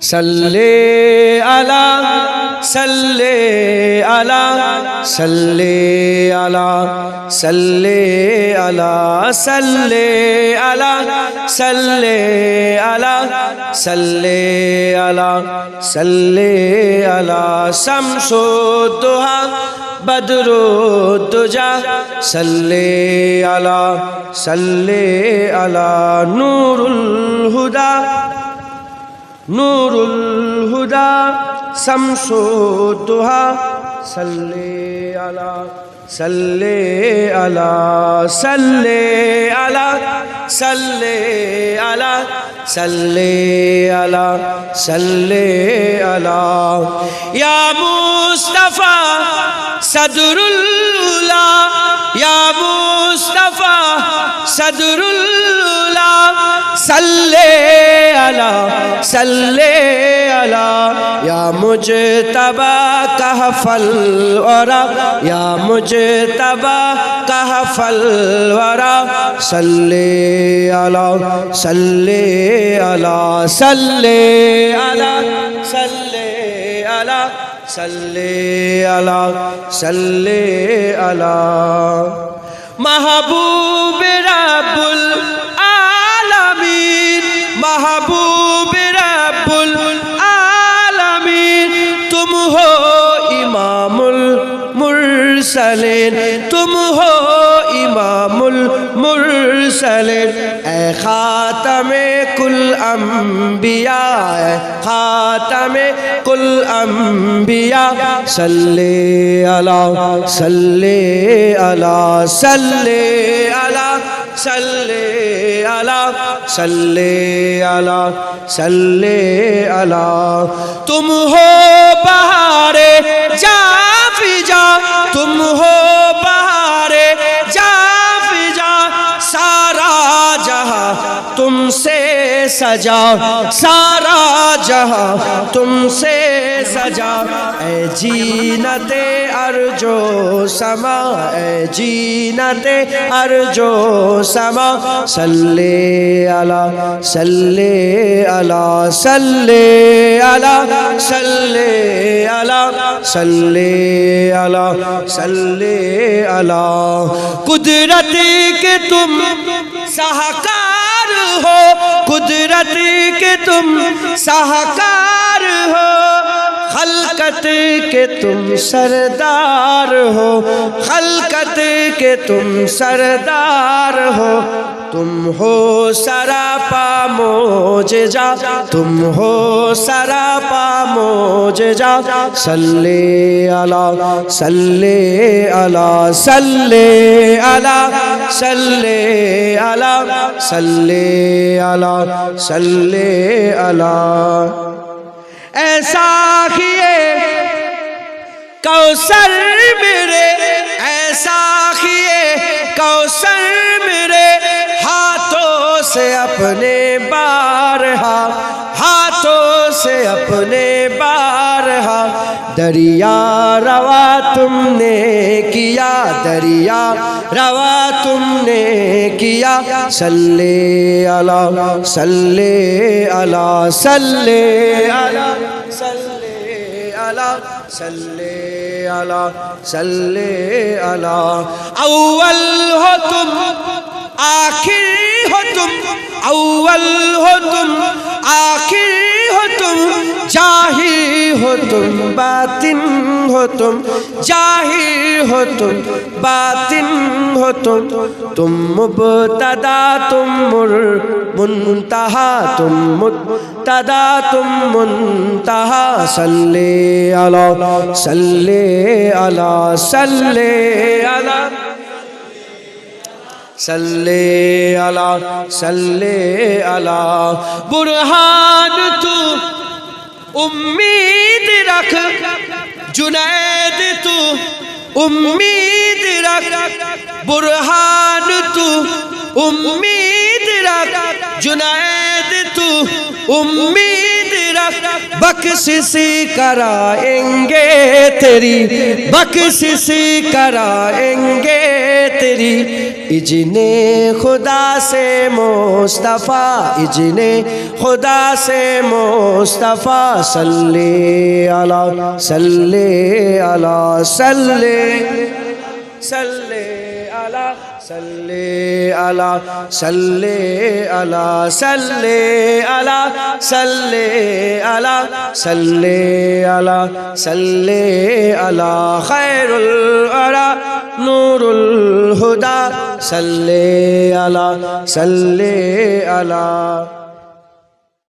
صلی علی صلی علی صلی علی صلی علی صلی علی صلی علی صلی علی صلی علی شمس الضحیٰ بدر الدجیٰ صلی علی نور الہدیٰ نور الہدیٰ شمس الضحیٰ صلی علی صلی علی صلی علی صلی علی صلی علی صلی علی یا مصطفیٰ صدر العلا یا مصطفیٰ صدر العلا صلی علی یا مجتبیٰ کہف الورا یا مجتبیٰ کہف الورا صلی علی صلی علی صلی علی صلی علی صلی علی صلی علی محبوب رب محبوب رب العالمین تم ہو امام المرسلین تم ہو امام المرسلین اے خاتم کل انبیاء اے خاتم کل انبیاء صلی علی صلی علی صلی علی صلی علی صلی علی صلی علی تم ہو بہار جافجا تم ہو بہار جافجا سارا جہاں تم سے سجا سارا جہاں تم سے سجا اے جینت ارجو سما اے جینت ارجو سما صلی علی صلی علی صلی علی صلی علی صلی علی صلی علی قدرت کے تم شاہکار ہو قدرت کے تم شاہکار ہو خلقت کے تم سردار ہو خلقت کے تم سردار ہو تم ہو سراپا معجزہ تم ہو سراپا معجزہ صلی علی صلی علی صلی علی صلی علی صلی علی صلی علی ایسا کیے کوثر میرے ایسا کیے کوثر میرے ہاتھوں سے اپنے بارہا ہاتھوں سے اپنے بارہا دریا روا تم نے کیا دریا روا تم نے کیا صلی علی صلی علی صلی علی صلی علی صلی علی صلی علی اول ہو تم آخر ہو تم اول ہو تم آخر ہو تم ظاہر ہو تم باطن ہو تم ظاہر ہو تم باطن ہو تم مبتدا تم منتہا تم مبتدا تم منتہا صلی علی صلی علی صلی علی صلی علی صلی علی برہان تو امید رکھ جنید تو امید رکھ برہان تو امید رکھ جنید تو امید رکھ بخشش کرائیں گے تیری بخشش کرائیں گے تیری اذن خدا سے مصطفیٰ، اذن خدا سے مصطفیٰ، صلی علی صلی علی صلی صلی علی صلی علی صلی علی صلی علی صلی علی صلی علی صلی علی خیر الورى نور الہدی، صلی علی صلی علی